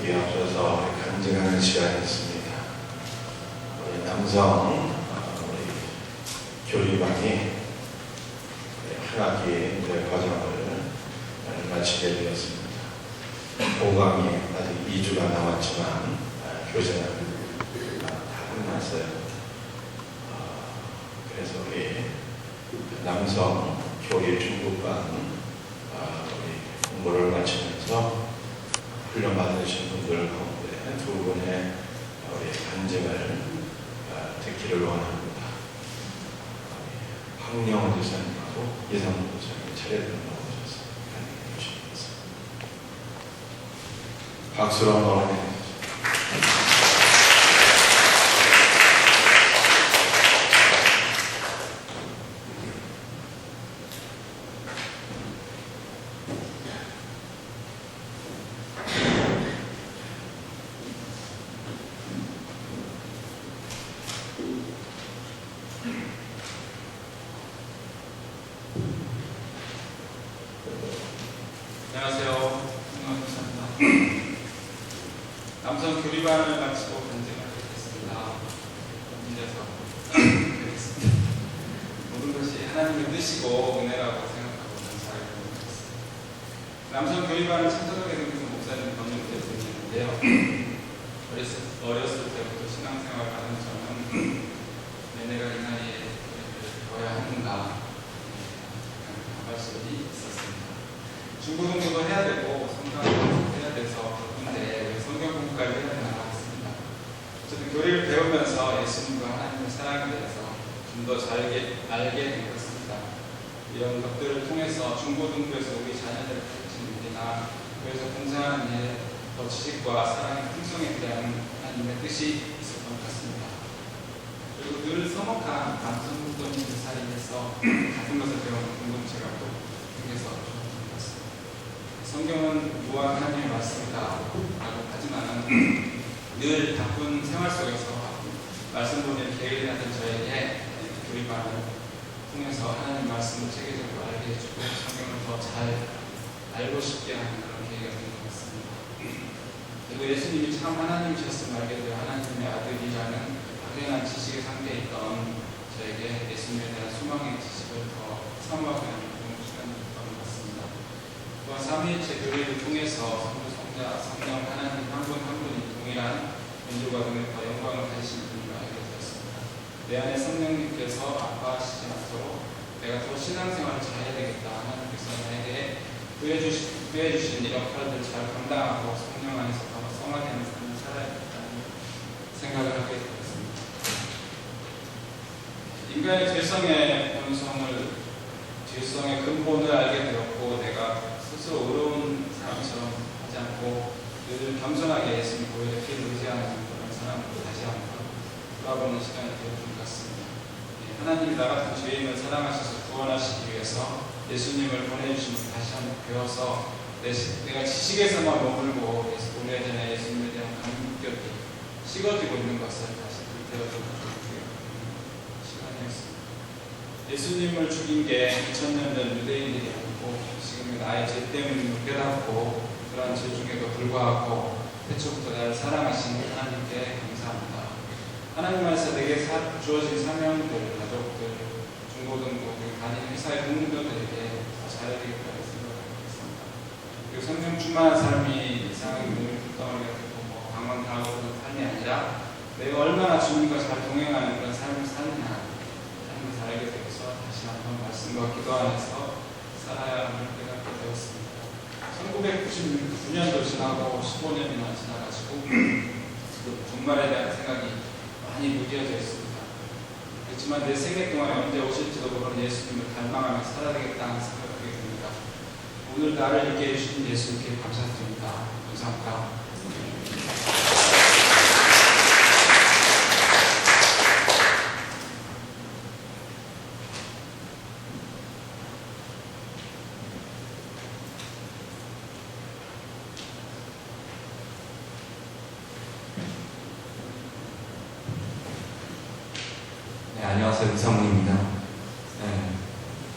있기에 앞서서 간증하는 시간이 있습니다. 우리 남성 우리 교리반이 한 학기 과정을 마치게 되었습니다. 5강이 아직 2주가 남았지만 교재는 다 끝났어요. 그래서 우리 남성 교리 중급반 우리 공부를 마치면서 훈련 받으신 분들 가운데 두 분의 우리 간증을 듣기를 원합니다. 황영원 지사님하고 이상무 부장님 차례대로 나오셔서 간증해 주시겠습니다. 박수로 한번 해주세요. 안녕하세요. 감사합니다. 남성 교리반을 마치고 간증을 하겠습니다. 혼자서 하겠습니다. 모든 것이 하나님의 뜻이고 은혜라고 생각하고 감사하게 되었습니다. 남성 교리반을 참석하게 된 것은 목사님 권영태 선생님인데요. 어렸을 때부터 신앙생활을 하는 저는 내가 이 나이에 배워야 하는가 가발소리 있었습니다. 중고등부도 해야 되고 성경도 해야 돼서 그런데 성경 공부까지 해야 되나 했습니다. 어쨌든 교리를 배우면서 예수님과 하나님의 사랑에 대해서 좀 더 잘 알게 된 것입니다. 이런 것들을 통해서 중고등부에서 우리 자녀들을 가르치는 일이나 교회에서 봉사하는 일에 더 지식과 사랑의 풍성에 대한 하나님의 뜻이 있었던 것 같습니다. 그리고 늘 서먹한 남성 목도님 사이에서 같은 것을 배우는 공동체가 또 생겨서 좋았던 것 같습니다. 성경은 무한 하나님의 말씀이다 라고 하지만 늘 바쁜 생활 속에서 말씀 보는 계획이라든 저에게 교리반을 통해서 하나님 말씀을 체계적으로 알게 해주고 성경을 더 잘 알고 싶게 하는 그런 계기가 된 것 같습니다. 그리고 예수님이 참 하나님이셨음을 알게 되어 하나님의 아들이라는 당연한 지식의 상태에 있던 저에게 예수님에 대한 소망의 지식을 더 삼아가는 그런 시간이었던 것 같습니다. 또한 삼위일체 교회를 통해서 성부, 성자, 성령 하나님 한 분 한 분이 동일한 민족과 능력과 영광을 가지신 분을 알게 되었습니다. 내 안에 성령님께서 아파하시지 않도록 내가 더 신앙생활을 잘해야 되겠다. 하나님께서 나에게 부여주신 이 역할들을 잘 감당하고 성령 안에서 더 성화되는 삶을 살아야겠다는 생각을 하게 되었습니다. 인간의 죄성의 근본을 알게 되었고 내가 스스로 의로운 사람처럼 하지 않고 늘 겸손하게 예수님 보혈의 피를 의지하는 그런 사람으로 다시 한번 돌아보는 시간이 되었던 것 같습니다. 하나님이 나 같은 죄인을 사랑하셔서 구원하시기 위해서 예수님을 보내주심을 다시 한번 배워서 내가 지식에서만 머물고 오래 전에 예수님에 대한 감격이 식어지고 있는 것을 다시 불태워주는 시간이었습니다. 예수님을 죽인 게 2000년 전 유대인들이 아니고 지금 나의 죄 때문임을 깨닫고 그러한 죄 중에도 불구하고 태초부터 나를 사랑하신 하나님께 감사합니다. 하나님 안에서 내게 주어진 사명들, 가족들, 중고등부, 다니는 회사의 동료들에게 잘해야 되겠다고 생각하겠습니다. 그리고 성경 충만한 삶이 이상하게 눈을 덩어리가 되고 방황당하고 그런 삶이 아니라 내가 얼마나 주님과 잘 동행하는 그런 삶을 사느냐 하는 것을 알게 되어서 다시 한번 말씀과 기도 안에서 살아야 함을 깨닫게 되었습니다. 1999년도 지나고 15년이나 지나가지고 종말에 대한 생각이 많이 무뎌져 있습니다. 그렇지만 내 생애 동안에 언제 오실지도 모르는 예수님을 갈망하며 살아야 되겠다는 생각을 하게 됩니다. 오늘 나를 있게 해주신 예수님께 감사드립니다. 감사합니다. 네, 안녕하세요. 이상무입니다. 네,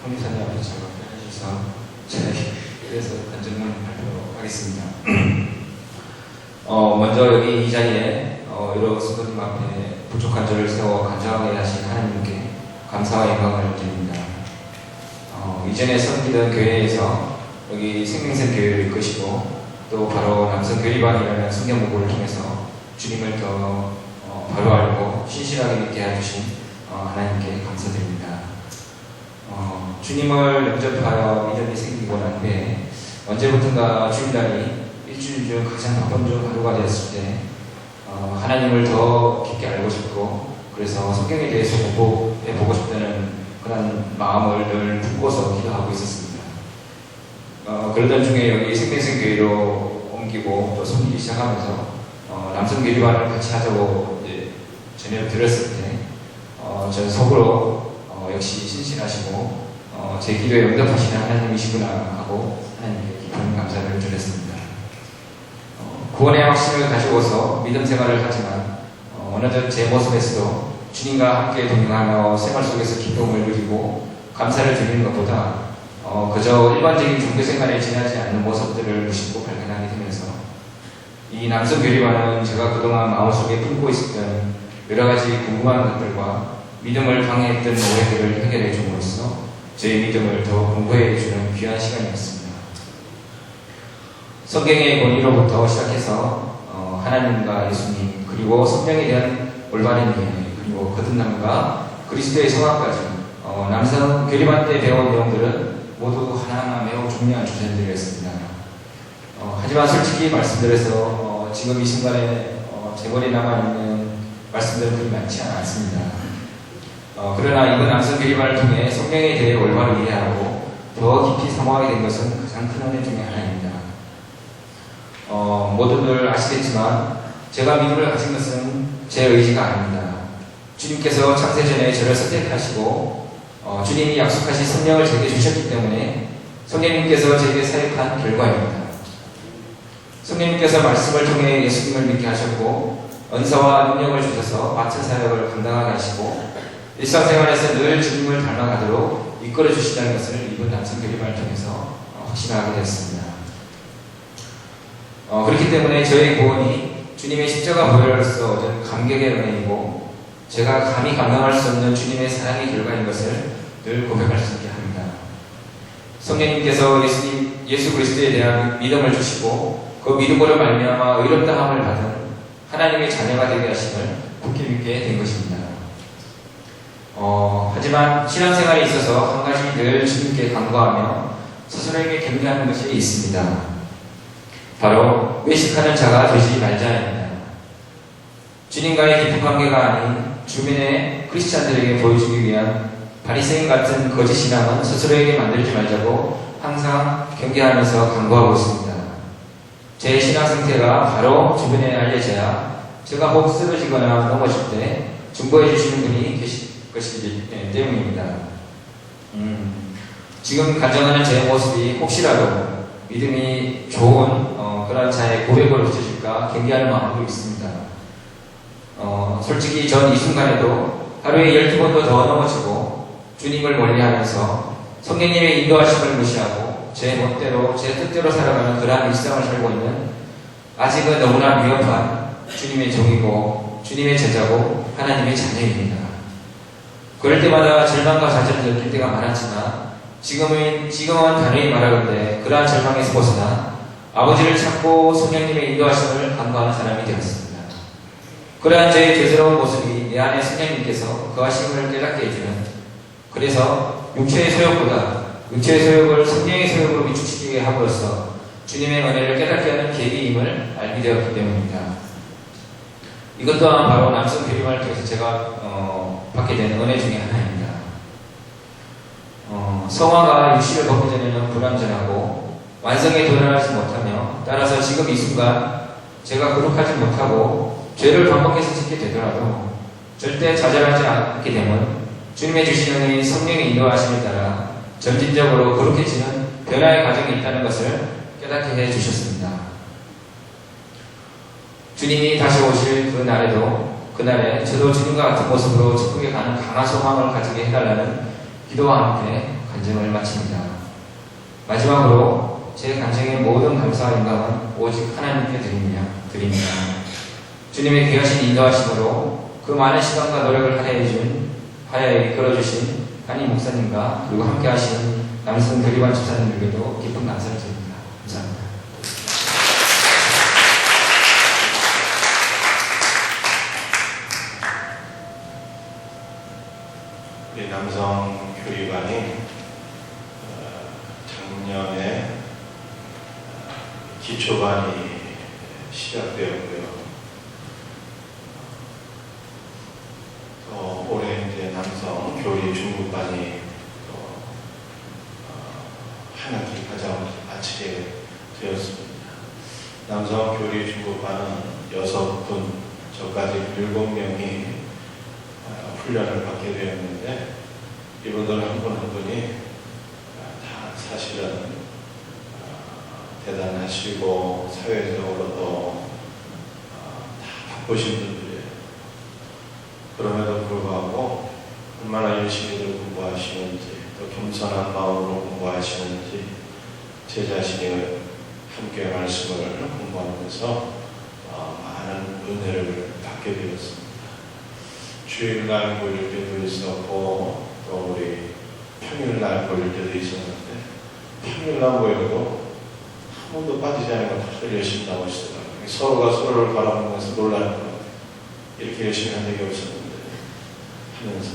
황미사님 앞에 저를 해주셔서 그래서 간증문을 발표하겠습니다. 먼저 여기 이 자리에 여러 성도님 앞에 부족한 저를 세워 간절하게 하신 하나님께 감사와 영광을 드립니다. 이전에 섬기던 교회에서 여기 생명샘 교회를 이끄시고 또 바로 남성교리반이라는 성경 공부를 통해서 주님을 더 바로 알고 신실하게 믿게 해주신 하나님께 감사드립니다. 주님을 영접하여 믿음이 생기고 난 후에 언제부턴가 주일날이 일주일 중 가장 바쁜 중 하루가 되었을 때 하나님을 더 깊게 알고 싶고 그래서 성경에 대해서 공부해보고 싶다는 그런 마음을 늘 품고서 기도하고 있었습니다. 그러던 중에 여기 생명샘 교회로 옮기고 또 섬기기 시작하면서 남성교리반을 같이 하자고 이제 전혀 들었을 때 저는 속으로 역시 신실하시고 제 기도에 응답하시는 하나님이시구나 하고 하나님께 깊은 감사를 드렸습니다. 구원의 확신을 가지고서 믿음 생활을 하지만 어느덧 제 모습에서도 주님과 함께 동행하며 생활 속에서 기쁨을 누리고 감사를 드리는 것보다 그저 일반적인 종교 생활에 지나지 않는 모습들을 무심코 발견하게 되면서 이 남성교리반은 제가 그동안 마음속에 품고 있었던 여러 가지 궁금한 것들과 믿음을 방해했던 오해들을 해결해 줌으로써 저의 믿음을 더 공부해 주는 귀한 시간이었습니다. 성경의 권위로부터 시작해서 하나님과 예수님 그리고 성경에 대한 올바른 이해 그리고 거듭남과 그리스도의 성화까지 남성 교리반 때 배운 내용들은 모두 하나하나 매우 중요한 주제들이었습니다. 하지만 솔직히 말씀드려서 지금 이 순간에 제 머리에 남아있는 말씀들은 그리 많지 않습니다. 그러나 이번 남성 교리반을 통해 성경에 대해 올바로 이해하고 더 깊이 사모하게 된 것은 가장 큰 은혜 중에 하나입니다. 모두들 아시겠지만 제가 믿음을 가진 것은 제 의지가 아닙니다. 주님께서 창세전에 저를 선택하시고 주님이 약속하신 성령을 제게 주셨기 때문에 성령님께서 제게 사역한 결과입니다. 성령님께서 말씀을 통해 예수님을 믿게 하셨고 은사와 능력을 주셔서 맡은 사역을 감당하게 하시고 일상생활에서 늘 주님을 닮아가도록 이끌어 주시다는 것을 이번 남성교리반을 통해서 확신하게 되었습니다. 그렇기 때문에 저의 구원이 주님의 십자가 보혈로서 얻은 감격의 은혜이고 제가 감히 감당할 수 없는 주님의 사랑의 결과인 것을 늘 고백할 수 있게 합니다. 성령님께서 예수 그리스도에 대한 믿음을 주시고 그 믿음으로 말미암아 의롭다함을 받은 하나님의 자녀가 되게 하심을 굳게 믿게 된 것입니다. 하지만 신앙생활에 있어서 한 가지 늘 주님께 간구하며 스스로에게 경계하는 것이 있습니다. 바로 외식하는 자가 되지 말자입니다. 주님과의 깊은 관계가 아닌 주변의 크리스찬들에게 보여주기 위한 바리새인 같은 거짓 신앙은 스스로에게 만들지 말자고 항상 경계하면서 간구하고 있습니다. 제 신앙 상태가 바로 주변에 알려져야 제가 혹 쓰러지거나 넘어질 때 중보해 주시는 분이 계실 것이기 때문입니다. 지금 간증하는 제 모습이 혹시라도 믿음이 좋은 그런 자의 고백으로 비춰질까 경계하는 마음도 있습니다. 솔직히 전 이 순간에도 하루에 12번도 더 넘어지고 주님을 멀리하면서 성령님의 인도하심을 무시하고 제 멋대로 제 뜻대로 살아가는 그러한 일상을 살고 있는 아직은 너무나 위협한 주님의 종이고 주님의 제자고 하나님의 자녀입니다. 그럴 때마다 절망과 좌절을 느낄 때가 많았지만 지금은 단호히 말하건대 그러한 절망에서 벗어나 아버지를 찾고 성령님의 인도하심을 간구하는 사람이 되었습니다. 그러한 제 죄스러운 모습이 내 안에 성령님께서 그 하심을 깨닫게 해주는 그래서 육체의 소욕보다 육체의 소욕을 성령의 소욕으로 위축시키게 함으로써 주님의 은혜를 깨닫게 하는 계기임을 알게 되었기 때문입니다. 이것 또한 바로 남성 교리반을 통해서 제가 받게 된 은혜 중에 하나입니다. 성화가 유씨를 벗기 전에는 불완전하고 완성에 도달하지 못하며 따라서 지금 이 순간 제가 거룩하지 못하고 죄를 반복해서 짓게 되더라도 절대 좌절하지 않게 되면 주님의 주시는 성령의 인도하심에 따라 점진적으로 거룩해지는 변화의 과정이 있다는 것을 깨닫게 해주셨습니다. 주님이 다시 오실 그날에 저도 주님과 같은 모습으로 천국에 가는 강한 소망을 가지게 해달라는 기도와 함께 간증을 마칩니다. 마지막으로 제 간증의 모든 감사와 영광은 오직 하나님께 드립니다. 주님의 귀하신 인도하심으로 그 많은 시간과 노력을 하여 이끌어주신 한희 목사님과 그리고 함께 하신 남성 대리관 집사님들에게도 깊은 감사를 드립니다. 감사합니다. 우리 남성 교리관이 작년에 기초반이 시작되었고요. 올해 이제 남성 교리 중급반이 한 학기 과정을 마치게 되었습니다. 남성 교리 중급반은 6분, 저까지 7명이 훈련을 받게 되었는데, 이분들 한 분 한 분이 다 사실은 대단하시고 사회적으로도 다 바쁘신 분들이에요. 그럼에도 불구하고 얼마나 열심히들 공부하시는지, 또 겸손한 마음으로 공부하시는지 제 자신이 함께 말씀을 공부하면서 많은 은혜를 받게 되었습니다. 주일날 보일 때도 있었고, 또 우리 평일날 보일 때도 있었는데, 평일날 보여도 한 번도 빠지지 않고 다들 열심히 나오시더라고요. 서로가 서로를 바라보면서 놀라는 거예요. 이렇게 열심히 한 적이 없었는데 하면서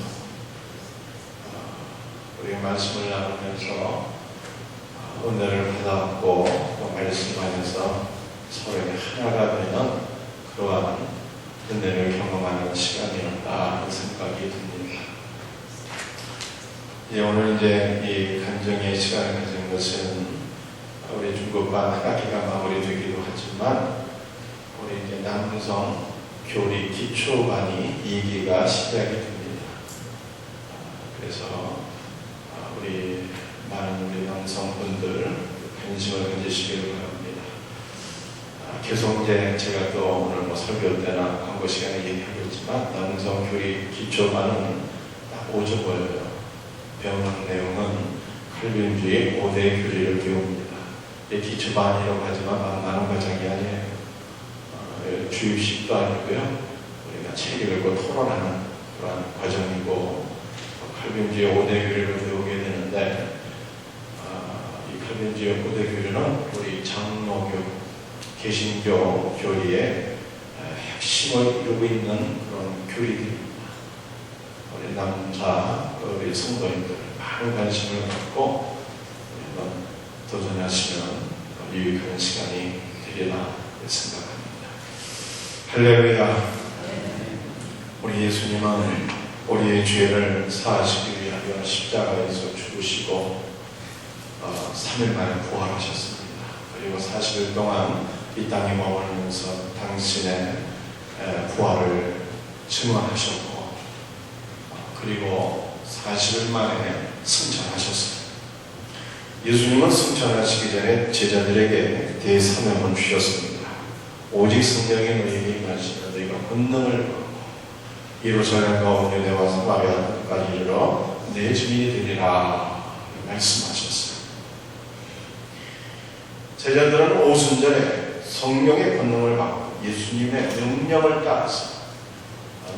우리 말씀을 나누면서 은혜를 받았고, 또 말씀하면서 서로에게 하나가 되는 그러한 은혜를 경험하는 시간이었다 하는 생각이 듭니다. 오늘 이제 이 간증의 시간을 가진 것은 우리 중급반 한 학기가 마무리되기도 하지만, 우리 이제 남성 교리 기초반이 2기가 시작이 됩니다. 그래서 우리 많은 우리 남성분들 관심을 가지시기를 바랍니다. 계속 이제 제가 또 오늘 설교 때나 광고 시간에 얘기하겠지만, 남성 교리 기초반은 딱 5주 보여요. 배우는 내용은 칼빈주의 5대 교리를 배웁니다. 기초반이라고 하지만 만만한 과정이 아니에요. 주입식도 아니고요. 우리가 책 읽고 토론하는 그런 과정이고, 칼빈주의 5대 교리를 배우게 되는데, 이 칼빈주의 5대 교리는 우리 장로교, 개신교 교리의 핵심을 이루고 있는 그런 교리들입니다. 우리 남자, 우리 성도님들 많은 관심을 갖고 한번 도전하시면 유익한 시간이 되리라 생각합니다. 할렐루야. 우리 예수님은 우리의 죄를 사하시기 위하여 십자가에서 죽으시고 3일 만에 부활하셨습니다. 그리고 40일 동안 이 땅에 머물면서 당신의 부활을 증언하셨고, 그리고 40일 만에 승천하셨습니다. 예수님은 승천하시기 전에 제자들에게 대사명을 주셨습니다. 오직 성령이 너희에게 임하시면 너희가 권능을 받고 예루살렘과 온 유대와 사마리아까지 이르러 내 증인이 되리라 말씀하셨어요. 제자들은 오순절에 성령의 권능을 받고 예수님의 명령을 따라서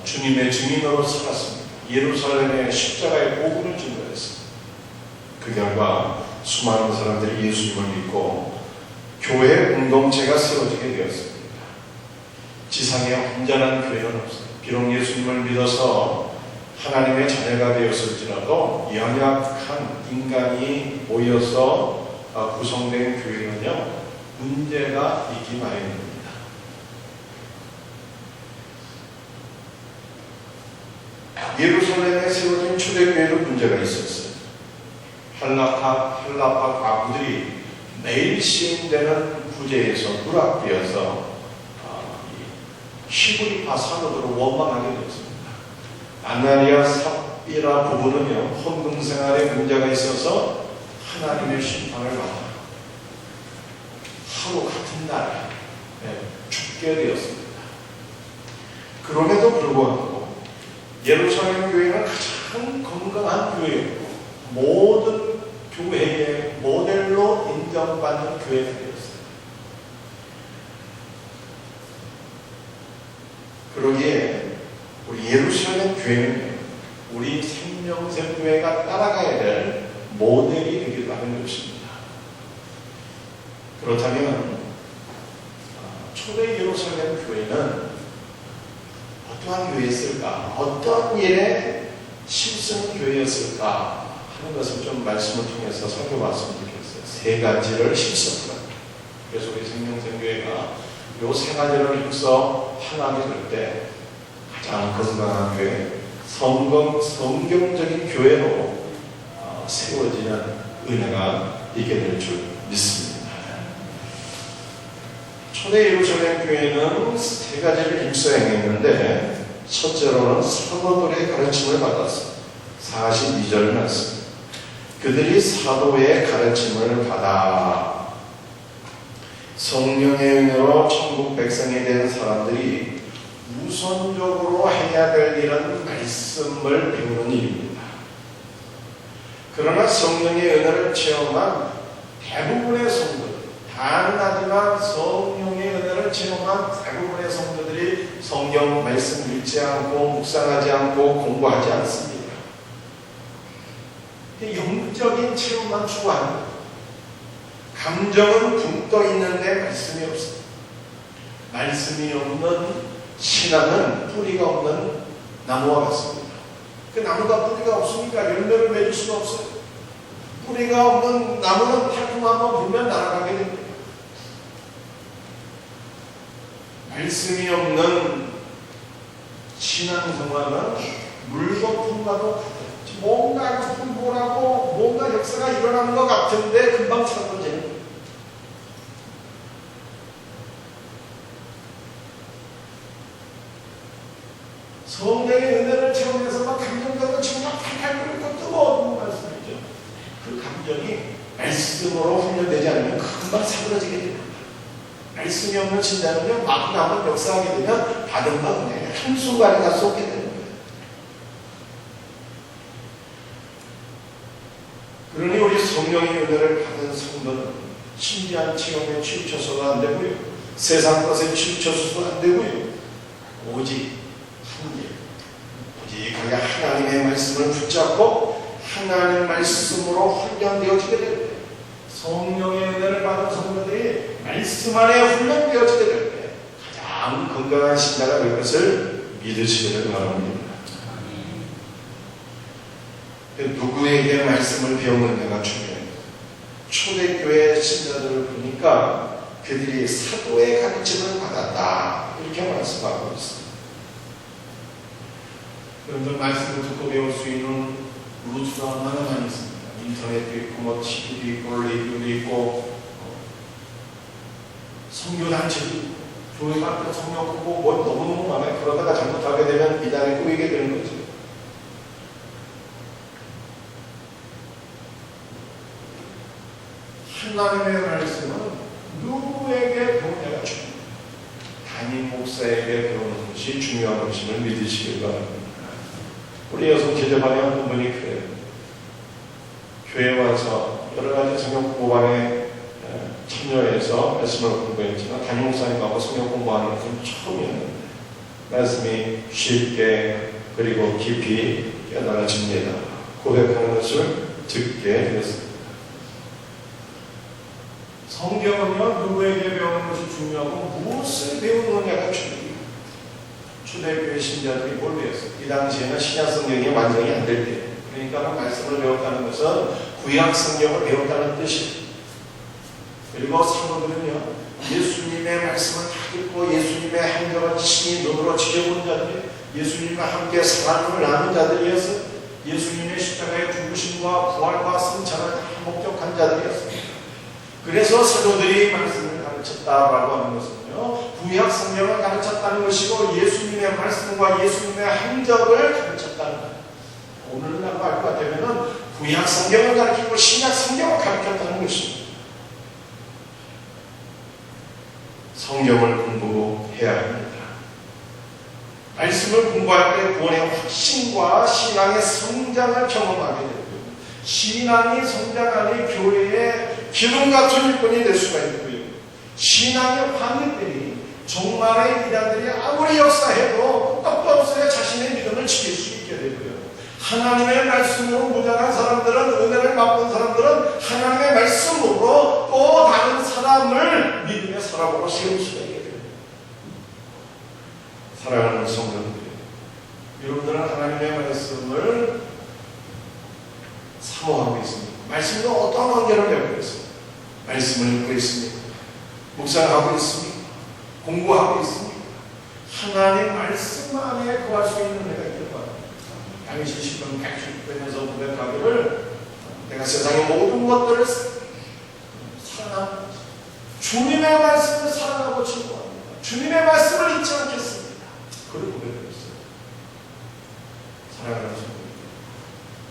주님의 증인으로 살았습니다. 예루살렘의 십자가의 복음을 증거했습니다. 그 결과 수많은 사람들이 예수님을 믿고 교회 공동체가 세워지게 되었습니다. 지상에 온전한 교회는 없어요. 비록 예수님을 믿어서 하나님의 자녀가 되었을지라도 연약한 인간이 모여서 구성된 교회는요, 문제가 있기 마련입니다. 예루살렘에 세워진 초대교회도 문제가 있었어요. 헬라파 과부들이 매일 시행되는 구제에서 누락되어서 히브리파 산업으로 원망하게 되었습니다. 아나니아 삽비라 부부는요, 헌금 생활에 문제가 있어서 하나님의 심판을 받아 하루 같은 날에 죽게 되었습니다. 그럼에도 불구하고 예루살렘 교회는 가장 건강한 교회였고 모든 교회의 모델로 인정받는 교회가 되었어요. 그러기에 우리 예루살렘 교회는 우리 생명샘교회가 따라가야 될 모델이 되기도 하는 것입니다. 그렇다면 초대 예루살렘 교회는 어떠한 교회였을까? 어떤 일에 힘쓰는 교회였을까? 하는 것을 좀 말씀을 통해서 살펴봤으면 좋겠어요. 세 가지를 힘썼다. 그래서 우리 생명샘교회가 요 세 가지를 힘써 하나게 될 때 가장 건강한 교회, 성경적인 교회로 세워지는 은혜가 있게 될 줄 믿습니다. 초대 예루살렘 교회는 세 가지를 힘써 행했는데 첫째로는 사도들의 가르침을 받았습니다. 42절 말씀. 그들이 사도의 가르침을 받아 성령의 은혜로 천국 백성이 된 사람들이 우선적으로 해야 될 일은 말씀을 배우는 일입니다. 그러나 성령의 은혜를 체험한 대부분의 성도들, 단하지만 성령의 은혜를 체험한 대부분의 성도들이 성경 말씀 읽지 않고 묵상하지 않고 공부하지 않습니다. 영적인 체험만 추구하는 거예요. 감정은 붕 떠 있는데 말씀이 없습니다. 말씀이 없는 신앙은 뿌리가 없는 나무와 같습니다. 그 나무가 뿌리가 없으니까 열매를 맺을 수가 없어요. 뿌리가 없는 나무는 태풍 한번 불면 날아가게 됩니다. 말씀이 없는 신앙생활은 물거품과도 같아요. 뭔가 풍부하고 뭔가 역사가 일어나는 것 같은데 금방 사라지는 거예요. 성령의 은혜를 체험해서 막 감정적으로 지금 막 팔팔 끓고 뜨거운 말씀이죠. 그 감정이 말씀으로 훈련되지 않으면 금방 사그러지게 됩니다. 말씀이 없는 신자는요, 막 한번 역사하게 되면 받은 바 그냥 한순간에 다 쏟게 되는 거예요. 그러니 우리 성령의 은혜를 받은 성도는 신비한 체험에 치우쳐서도 안 되고요. 세상 것에 치우쳐서도 안 되고요. 오직 오직하게 하나님의 말씀을 붙잡고 하나님의 말씀으로 훈련되어지게 될 때, 성령의 은혜를 받은 성도들이 말씀 안에 훈련되어지게 될 때 가장 건강한 신자가 될 것을 믿으시기를 바랍니다. 누구에게 말씀을 배우느냐가 중요해요. 초대교회 신자들을 보니까 그들이 사도의 가르침을 받았다, 이렇게 말씀하고 있습니다. 여러분들 말씀을 듣고 배울 수 있는 루트가 얼마나 많이 있습니다. 인터넷도 있고 뭐 TV도 있고 라디오도 있고 선교단체도 있고 교회 앞에 성경 보고 뭐 너무너무 많아요. 그러다가 잘못하게 되면 미단에 꼬이게 되는 거죠. 하나님의 말씀은 누구에게 배우냐가 중요합니다. 담임 목사에게 배우는 것이 중요한 것임을 믿으시길 바랍니다. 우리 여성 제자반에 한 분이 그래요. 교회 와서 여러 가지 성경 공부반에 참여해서 말씀을 공부했지만 담임 목사님하고 성경 공부하는 것은 처음이었는데 말씀이 쉽게 그리고 깊이 깨달아집니다. 고백하는 것을 듣게 되었습니다. 성경은요, 누구에게 배우는 것이 중요하고 무엇을 배우느냐가 중요해요. 초대교회 신자들이 뭘 배웠어요? 이 당시에는 신약 성경이 완성이 안 될 때예요. 그러니까 말씀을 배웠다는 것은 구약 성경을 배웠다는 뜻이에요. 그리고 사도들은요, 예수님의 말씀을 다 듣고 예수님의 행적을 친히 눈으로 지켜본 자들이 예수님과 함께 삶을 나눈 자들이어서 예수님의 십자가의 죽으심과 부활과 승천을 다 목격한 자들이었습니다. 그래서 사도들이 말씀을 가르쳤다라고 하는 것은요, 구약 성경을 가르쳤다는 것이고 예수님의 말씀과 예수님의 행적을 가르쳤다는 거예요. 오늘날 말 같으면 구약 성경을 가르치고 신약 성경을 가르쳤다는 것입니다. 성경을 공부해야 합니다. 말씀을 공부할 때 구원의 확신과 신앙의 성장을 경험하게 되고, 신앙이 성장하니 교회의 기둥 같은 일꾼이 될 수가 있고요. 신앙의 황리들이 종말의 이단들이 아무리 역사해도 끄떡도 없어야 자신의 믿음을 지킬 수 있게 되고요. 하나님의 말씀으로 무장한 사람들은, 은혜를 맛본 사람들은 하나님의 말씀으로 또 다른 사람을 믿음의 사람으로 세울 수가 있게 됩니다. 사랑하는 성도들, 여러분들은 하나님의 말씀을 사모하고 있습니다. 말씀과 어떤 관계를 맺고 있습니다. 말씀을 읽고 있습니다. 묵상하고 있습니다. 공부하고 있습니다. 하나님 말씀 안에 구할 수 있는 내가 있길 바랍니다. 당시 10분 160분에서 고백하기를 내가 세상의 모든 것들을 사랑합니다. 주님의 말씀을 사랑하고 친구합니다. 주님의 말씀을 잊지 않겠습니다. 그걸 고백했어요. 사랑하는 성도,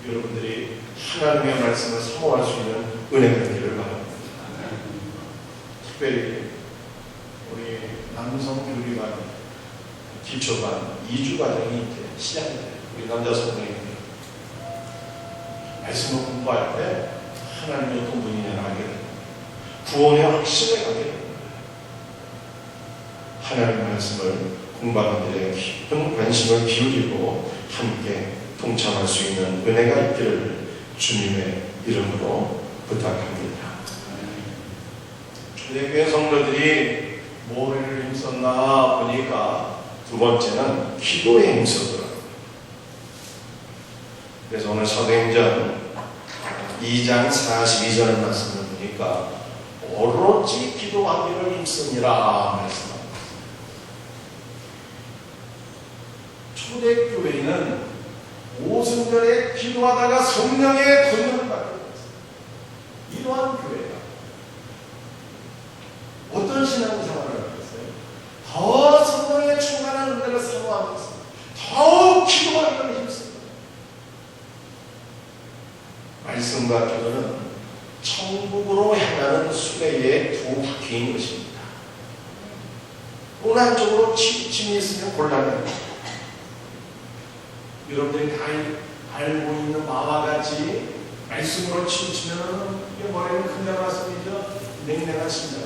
여러분들이 하나님의 말씀을 사모할 수 있는 은혜가 되기를 바랍니다. 특별히 우리 남성 교리반 기초반 2주 과정이 이제 시작이 돼요. 우리 남자 성도님들 말씀을 공부할 때 하나님이 어떤 분이냐를 알게 됩니다. 구원의 확신을 갖게 됩니다. 하나님의 말씀을 공부하는 데 깊은 관심을 기울이고 함께 동참할 수 있는 은혜가 있기를 주님의 이름으로 부탁합니다. 초대교회 성도들이 뭐를 힘썼나 보니까 두 번째는 기도에 힘썼더라고요. 그래서 오늘 사도행전 2장 42절 말씀을 보니까 오로지 기도하기를 힘쓰니라 말씀합니다. 초대교회는 오순절에 기도하다가 성령의 권능을 받게 됐습니다. 이러한 교회가 어떤 신앙생활을 하고 있어요? 더 성령의 충만한 은혜를 사모하고 있습니다. 더욱 기도하기를 힘씁니다. 말씀과 기도는 천국으로 향하는 수레의 두 바퀴인 것입니다. 어느 한쪽으로 치우침이 있으면 곤란해요. 여러분들이 다 알고 있는 바와 같이 말씀으로 치우치면 이게 머리는 큰데 말씀이죠. 냉랭한 심장.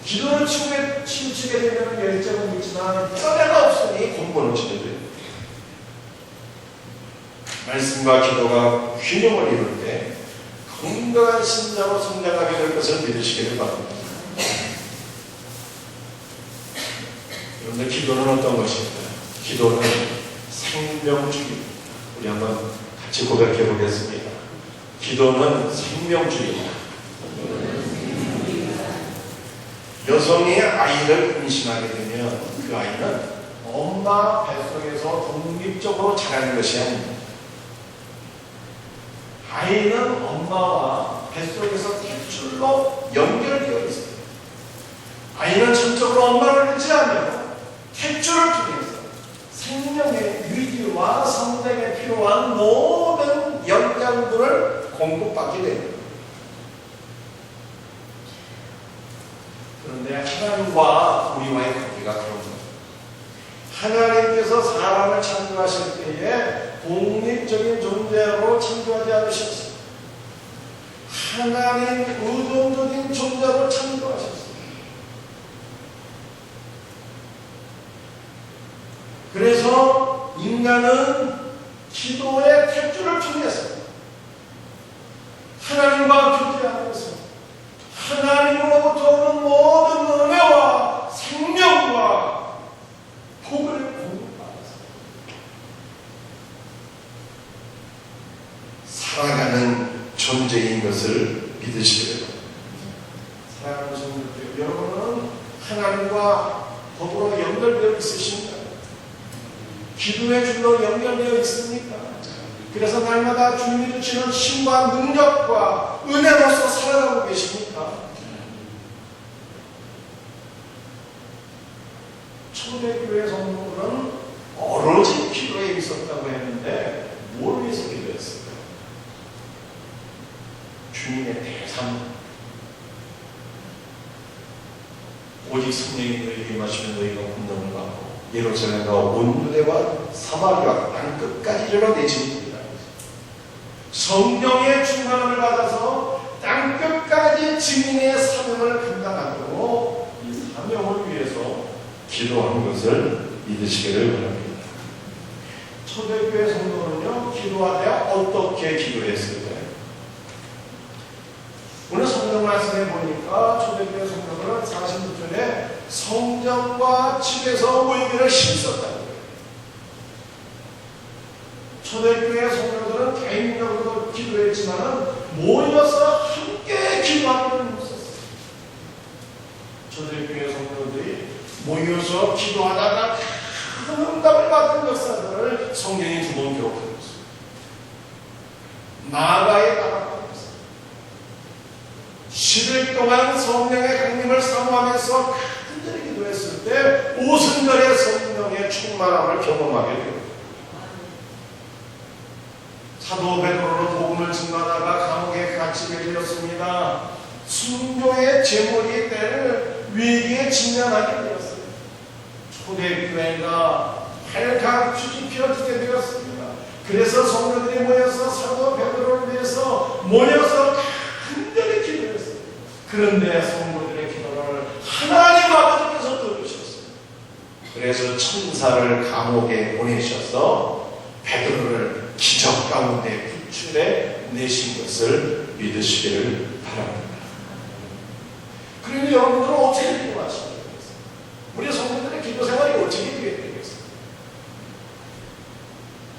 기도를 치우치게 되면 열정은 있지만 뼈대가 없으니 공부는 치료돼요. 말씀과 기도가 균형을 이룰 때 건강한 신자로 성장하게 될 것을 믿으시기를 바랍니다. 여러분들 기도는 어떤 것입니까? 기도는 생명주의입니다. 우리 한번 같이 고백해 보겠습니다. 기도는 생명주의입니다. 여성이 아이를 임신하게 되면 그 아이는 엄마 뱃속에서 독립적으로 자라는 것이 아닙니다. 아이는 엄마와 뱃속에서 탯줄로 연결되어 있습니다. 아이는 전적으로 엄마를 의지하며 탯줄을 통해서 생명의 유지와 성장에 필요한 모든 영양분을 공급받게 됩니다. 그런데 하나님과 우리와의 관계가 그런 겁니다. 하나님께서 사람을 창조하실 때에 독립적인 존재로 창조하지 않으셨습니다. 하나님 의존적인 존재로 창조하셨습니다. 그래서 인간은 기도의 탯줄을 통해서 하나님과 교제하면서 하나님으로부터 오는 모든 은혜와 생명과 복을 공급받았습니다. 살아가는 존재인 것을 믿으시기를 바랍니다. 사랑하는 성도들, 여러분은 하나님과 더불어 연결되어 있으십니까? 기도의 줄로 연결되어 있습니까? 그래서 날마다 주님이 주시는 힘과 능력과 은혜로서 살아가고 계십니까? 초대교회 성도들은 오로지 기도에 있었다고 했는데 뭘 위해서 기도했을까요? 주님의 대상, 오직 성령이 너희에게 임하시면 너희가 권능을 받고 예루살렘과 온 유대와 사마리아 땅 끝까지 이르러 내 진리이다. 성령의 충만함을 받아서 땅끝까지 증인의 사명을 감당하도록 이 사명을 위해서 기도하는 것을 믿으시기를 바랍니다. 초대교회 성도는요, 기도할 때 어떻게 기도했을까요? 오늘 성경 말씀에 보니까 초대교회 성도들은 46절에 성전과 집에서 모이기를 힘썼다는 거예요. 초대교회 성도들은 개인적으로 기도했지만 모여서 함께 기도하는 것이 있었어요. 초대교회 성도들이 모여서 기도하다가 큰 응답을 받은 역사들을 성경이 2번 기록하고 있습니다. 마가에 따라 10일 동안 성령의 강림을 사모하면서 간절히 기도했을 때 오순절에 성령의 충만함을 경험하게 됩니다. 사도 베드로는 복음을 증거하다가 감옥에 갇히게 되었습니다. 순교의 제물이 될 위기에 직면하게 되었습니다. 초대교회가 활강 뒤집혀지게 되었습니다. 그래서 성도들이 모여서 사도 베드로를 위해서 모여서 간절히 기도했어요. 그런데 성도들의 기도를 하나님 아버지께서 들으셨어요. 그래서 천사를 감옥에 보내셔서 베드로를 기적 가운데 구출해 내신 것을 믿으시기를 바랍니다. 그러니 여러분들은 어떻게 기도하시면 되겠어요? 우리 성도들의 기도 생활이 어떻게 되겠어요?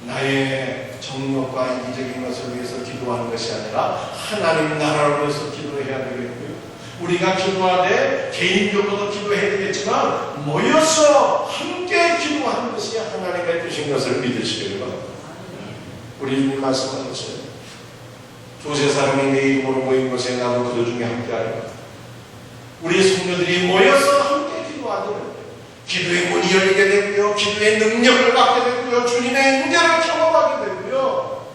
나의 정욕과 이기적인 것을 위해서 기도하는 것이 아니라 하나님 나라를 위해서 기도해야 되겠고요. 우리가 기도하되 개인적으로도 기도해야 되겠지만 모여서 함께 기도하는 것이 하나님의 뜻인 것을 믿으시기를 바랍니다. 우리 주님 말씀하셨어요. 두세 사람이 내 이름으로 모인 곳에 나도 그들 중에 함께하리라. 우리 성도들이 모여서 함께 기도하도록 기도의 문이 열리게 되고요, 기도의 능력을 받게 되고요, 주님의 은혜를 경험하게 되고요,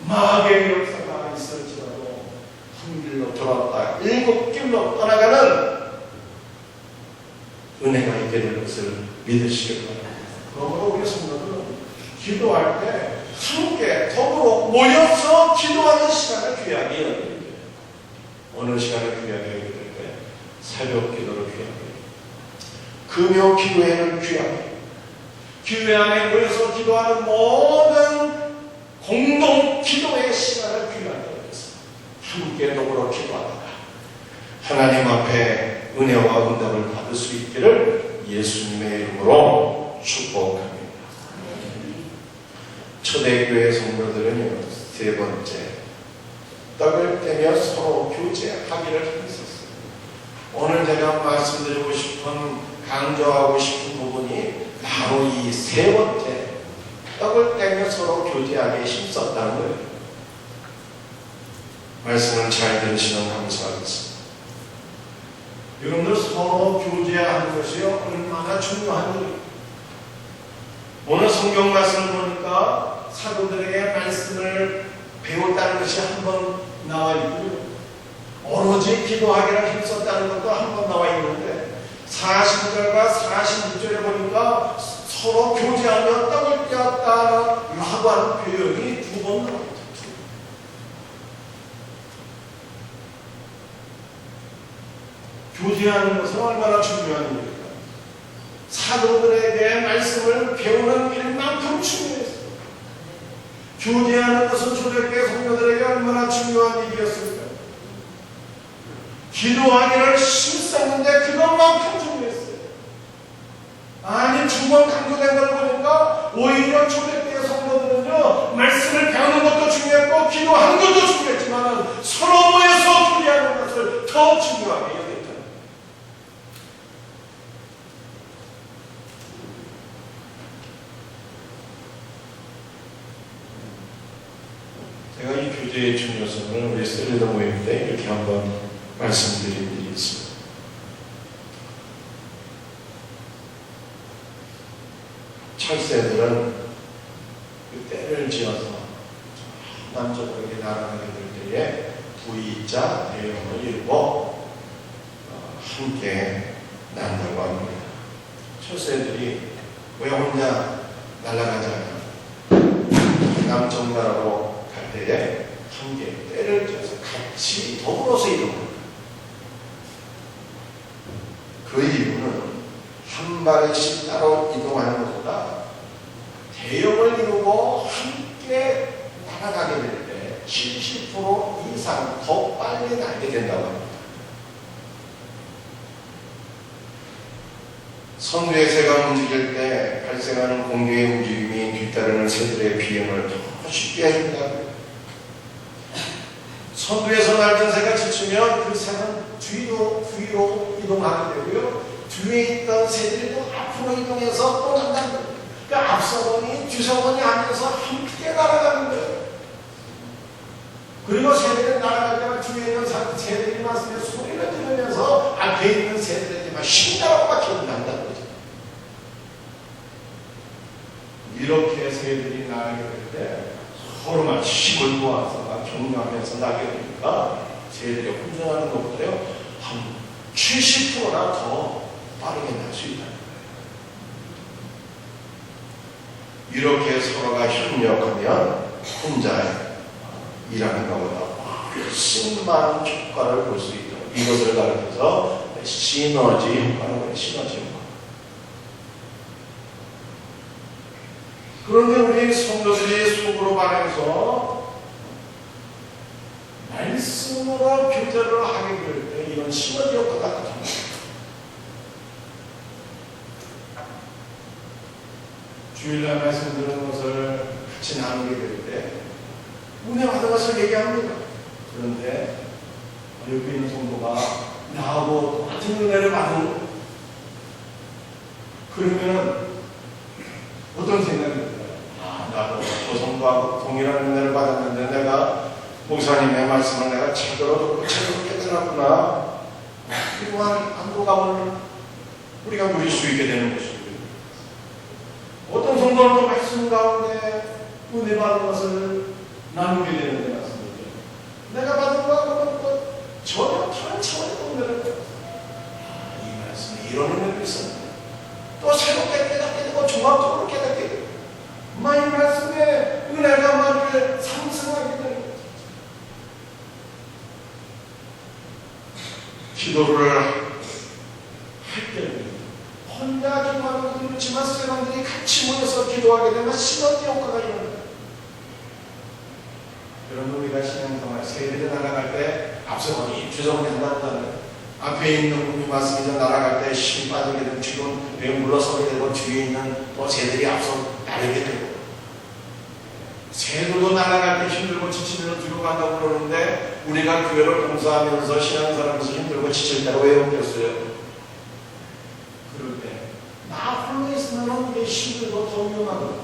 마귀의 역사가 있을지라도 한 길로 돌아왔다 7길로 떠나가는 은혜가 있게 될 것을 믿으시길 바랍니다. 그러므로 우리 성도들은 기도할 때 함께 더불어 모여서 기도하는 시간을 귀하게 여기게 돼요. 어느 시간을 귀하게 여기게 될까요? 새벽 기도를 귀하게 해요. 금요 기도회를 귀하게, 교회 안에 모여서 기도하는 모든 공동 기도의 시간을 귀하게 해서 함께 더불어 기도하다가 하나님 앞에 은혜와 응답을 받을 수 있기를 예수님의 이름으로 축복합니다. 초대교회 성도들은요, 세 번째, 떡을 떼며 서로 교제하기를 했었어요. 오늘 제가 말씀드리고 싶은, 강조하고 싶은 부분이 바로 이 세 번째, 떡을 떼며 서로 교제하기에 힘썼다는 거예요. 말씀을 잘 들으시면 감사하겠습니다. 여러분들 서로 교제하는 것이 얼마나 중요한 일이에요. 오늘 성경 말씀을 보니까 사도들에게 말씀을 배웠다는 것이 한 번 나와 있고요, 오로지 기도하기를 힘썼다는 것도 한 번 나와 있는데 40절과 46절에 보니까 서로 교제하며 떡을 떼었다라고 하는 표현이 2번 나와 있죠. 교제하는 것은 얼마나 중요한 일입니까? 사도들에게 말씀을 배우는 일만큼 중요했어요. 교제하는 것은 초대교회 성도들에게 얼마나 중요한 일이었을까요? 기도하기를 힘썼는데 그것만큼 중요했어요. 아니, 2번 강조된 걸 보니까 오히려 초대교회 성도들은요, 말씀을 배우는 것도 중요했고 기도하는 것도 중요했지만 서로 모여서 교제하는 것을 더 중요하게 여겼다. 제가 이 교제의 중요성을 우리 셀리더 모임 때 이렇게 한번 말씀드린 일이 있습니다. 철새들은 그 때를 지어서 남쪽으로 날아가게 될 때에 V자 대형을 이루고 함께 난다고 합니다. 철새들이 왜 혼자 날아가지 않아요? 남쪽 나라로 할 때에 함께 때를 져서 같이 더불어서 이동합니다. 그 이유는 한 발씩 따로 이동하는 것보다 대역을 이루고 함께 날아가게 될 때 70% 이상 더 빨리 날게 된다고 합니다. 선두의 새가 움직일 때 발생하는 공중의 움직임이 뒤따르는 새들의 비행을 더 쉽게 해준다고요. 선두에서 날던 새가 지치면 그 새는 뒤로 이동하게 되고요. 뒤에 있던 새들이 또 앞으로 이동해서 또 난다는 거예요. 그러니까 앞서거니 뒤서거니 하면서 함께 날아가는 거예요. 그리고 새들이 날아갈 때만 뒤에 있는 새들이 왔을 때 소리를 들으면서 앞에 있는 새들에게만 신나라고 막 기억난다는 거죠. 이렇게 새들이 나게 될 때 서로 막 힘을 모아서 막 격려하면서 나게 되니까 새들이 훈련하는 것보다요 한 70%나 더 빠르게 날 수 있다는 거예요. 이렇게 서로가 협력하면 혼자 일하는 것보다 훨씬 많은 효과를 볼 수 있다. 이것을 가르쳐서 시너지 효과라고 해요. 시너지 효과. 그런데 우리 성도들이 속으로 반해서 말씀으로 교제를 하게 될 때 이런 시너지 효과가 나타납니다. 주일날 말씀 들은 것을 같이 나누게 될 때 은혜 받은 것을 얘기합니다. 그런데 옆에 있는 성도가 나하고 똑같은 은혜를 받은 거. 그러면 어떤 생각이 들까요? 나도 저 성도하고 동일한 은혜를 받았는데 내가 목사님의 말씀을 내가 제대로 듣고 제대로 깨달았구나. 필요한 안도감을 우리가 누릴 수 있게 되는 것입니다. 어떤 성도는 또 말씀 가운데 은혜 받은 것을 나누게 되는 데 같습니다. 내가 받은 거하고는 전혀 다른 차원의 은혜를 받았어요. 이 말씀에 이런 은혜도 있었는데 또 새롭게 깨닫게 되고 종합적으로 깨닫게 되고 이 말씀에 은혜가 만일 상승하게 되는 거죠. 기도를 할 때는 혼자 기도하는 것도 그렇지만 사람들이 같이 모여서 기도하게 되면 시너지 효과가 일어납니다. 여러분 우리가 신앙생활 새들이 날아갈 때 앞서거니 뒤서거니 한다는 앞에 있는 분이 말씀이 날아갈 때 힘 빠지게 되면 뒤로 물러서게 되고 뒤에 있는 또 새들이 앞서 나르게 되고 새들도 날아갈 때 힘들고 지치면 뒤로 간다고 그러는데 우리가 교회를 봉사하면서 신앙생활하면서 힘들고 지칠 때가 왜 없겠어요? 그럴 때 나 홀로 있으면 우리 힘들고 더 위험하거든요.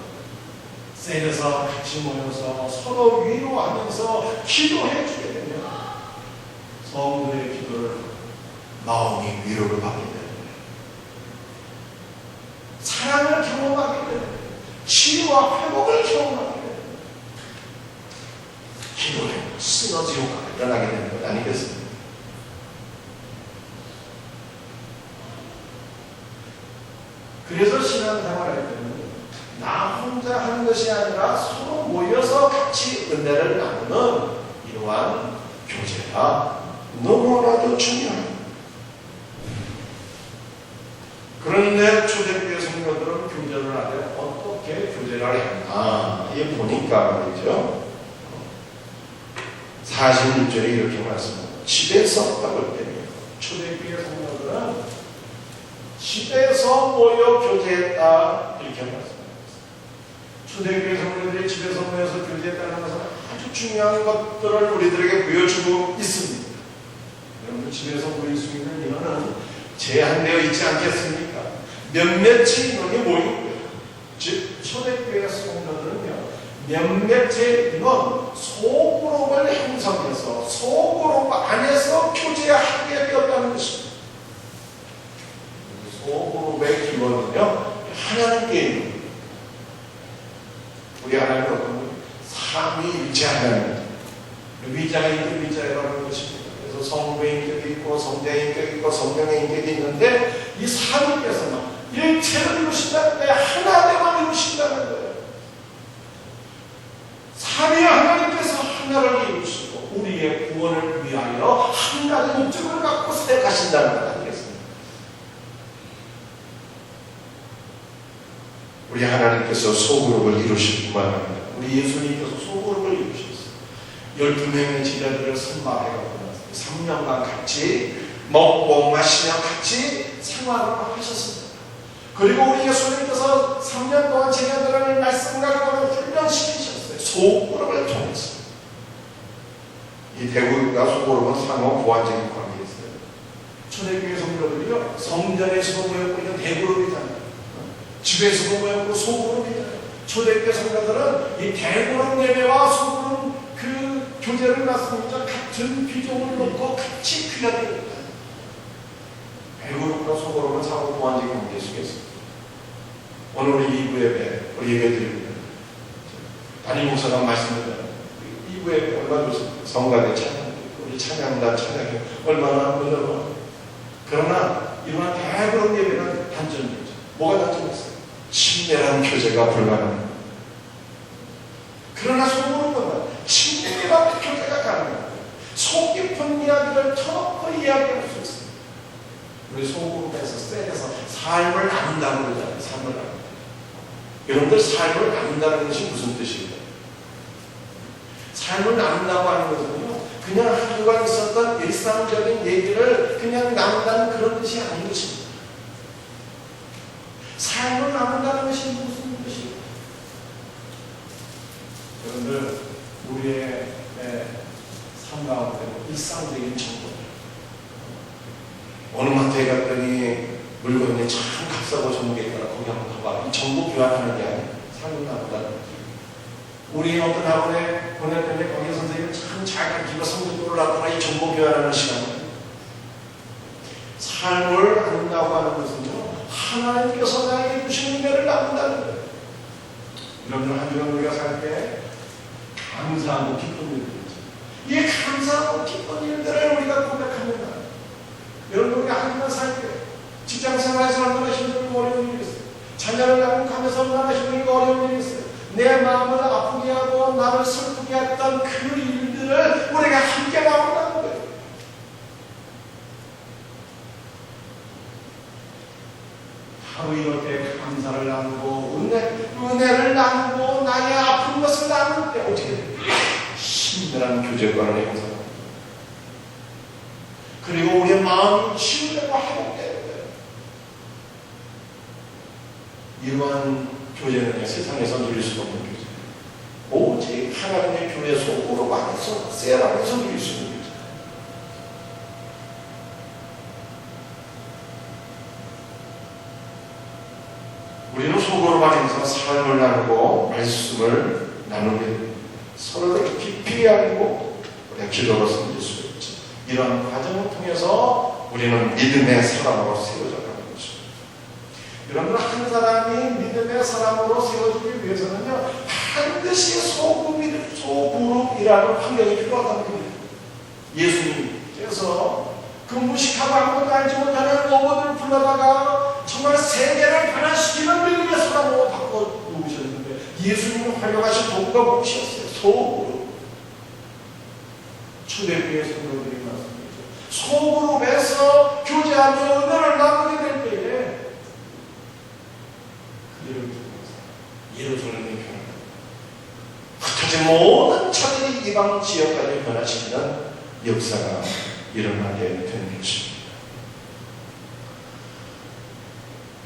셀에서 같이 모여서 서로 위로하면서 기도해 주게 되면 성도의 기도를 마음이 위로를 받게 되는 거예요. 사랑을 경험하게 되는 거예요. 치유와 회복을 경험하게 되는 거예요. 기도에 시너지 효과가 일어나게 되는 것 아니겠습니까? 그래서 신앙생활 할 때는 나 혼자 하는 것이 아니라 서로 모여서 같이 은혜를 나누는 이러한 교제가 너무나도 중요합니다. 그런데 초대교회 성도들은 교제를 하되 어떻게 교제를 하냐 이게 보니까 말이죠. 46절에 이렇게 말씀합니다. 집에서 떡을 때며 초대교회 성도들은 집에서 모여 교제했다 이렇게 말씀합니다. 초대교회 성도들이 집에서 모여서 교제했다는 것은 아주 중요한 것들을 우리들에게 보여주고 있습니다. 여러분 집에서 모일 수 있는 인원은 제한되어 있지 않겠습니까? 몇몇의 인원이 모이고요. 즉 초대교회 성도들은요 몇몇의 인원 소그룹을 형성해서 소그룹 안에서 교제하게 되었다는 것입니다. 소그룹의 기원은요 하나님께 우리 하나님은 어떤 분? 삼위일체 하나님 위자가 있는 위자라는 것입니다. 그래서 성부의 인격이 있고 성자의 인격이 있고 성령의 인격이 있는데 이 삼위께서는 일체를 이루신다는 데 하나님만 이루신다는 거예요. 삼위 하나님께서 하신다는 것 아니겠습니까? 우리 하나님께서 소그룹을 이루실 뿐만 아니라 우리 예수님께서 소그룹을 이루셨어요. 12명의 제자들을 선발해가지고 3년간 같이 먹고 마시며 같이 생활을 하셨습니다. 그리고 우리 예수님께서 3년 동안 제자들을 말씀 가지고 훈련시키셨어요. 소그룹을 통해서. 이 대구가 소그룹은 상호 보완적인 관계가 있어요. 초대교회 성도들이요, 성전에서 모였고 있는 대그룹이잖아요. 집에서도 모였고 소그룹이잖아요. 초대교회 성도들은 이 대그룹 예배와 소그룹 그 교제를 나서니까 같은 비중을 놓고 같이 귀하게 됩니다. 대그룹과 소그룹은 상호 보완적인 관계 속에 있습니다. 오늘 우리 2부 예배, 우리 예배 드립니다. 담임 목사가 말씀드렸잖아요. 2부 예배 얼마나 좋습니까? 성가대 찬양, 우리 찬양단 찬양이 얼마나 은혜로워. 그러나 이러한 대그룹 예배는 단점이 있죠. 뭐가 단점이 있어요? 친밀한 교제가 불가능합니다. 그러나 소그룹은 친밀한 교제가 가능합니다. 속 깊은 이야기를 터놓고 이야기할 수 있습니다. 우리 소그룹에서 셀에서 삶을 나눈다는 거잖아요. 삶을 나눈다. 여러분들 삶을 나눈다는 것이 무슨 뜻입니까? 삶을 나눈다고 하는 것은요, 그냥 한 주간 있었던 일상적인 얘기를 그냥 나눈다는 그런 뜻이 아닌 것입니다. 삶을 나눈다는 것이 무슨 뜻입니까? 여러분들, 우리의 삶 가운데 일상적인 정보. 어느 마트에 갔더니 물건이 참 값싸고 좋은 게 있더라. 거기 한번 가봐. 이 정보 교환하는 게 아니라 삶을 나눈다는 거죠. 우리 어떤 학원에 보냈더니 거기 선생님이 참 잘 가르치고 성적으로 올라가라. 이 정보 교환하는 시간입니다. 삶을 나눈다고 하는 것은요, 하나님께서 나에게 주신 은혜를 나눈다는 거예요. 여러분들 한 주간 우리가 살 때 감사하고 기쁜 일들이 있죠. 이 감사하고 기쁜 일들을 우리가 고백합니다. 여러분 우리가 한 주간 살 때 직장생활에서 얼마나 힘들고 어려운 일이 있어요. 자녀를 낳고 가면서 얼마나 힘들고 어려운 일이 있어요. 내 마음을 아프게 하고 나를 슬프게 했던 그 일들을 우리가 함께 나눈다는 거예요. 하루 이럴 때 감사를 나누고 은혜를 나누고 나의 아픈 것을 나눌 때 어떻게 돼요? 신실한 교제관을 형성합니다. 그리고 우리의 마음이 치유되고 회복되는 거예요. 이러한 교제는 세상에서 누릴 수 없는 교제. 오직 하나님의 교회 속으로 안에서 세라에서 누릴 수 있는 교제. 우리는 속으로 안에서 삶을 나누고 말씀을 나누게 됩니다. 서로를 깊이 알고 우리가 기도로 섬길 수 있죠. 이러한 과정을 통해서 우리는 믿음의 사람으로 세워져 가는 거죠. 여러분, 한 사람이 믿음의 사람으로 세워지기 위해서는요, 반드시 소그룹이라는 환경이 필요하다는 겁니다. 예수님께서 그 무식하고 아무것도 알지 못하는 어머니를 불러다가 정말 세계를 변화시키는 믿음의 사람으로 바꿔 놓으셨는데, 예수님이 활용하신 도구가 무엇이었어요? 소그룹. 초대교회 성도들이 말씀이죠. 소그룹에서 교제하며 은혜를 나누게 될 때에 그들을 통해서 예루살렘이 변화합니다. 흩어진 모든 천지 이방 지역까지 변화시키는 역사가 일어나게 된 것입니다.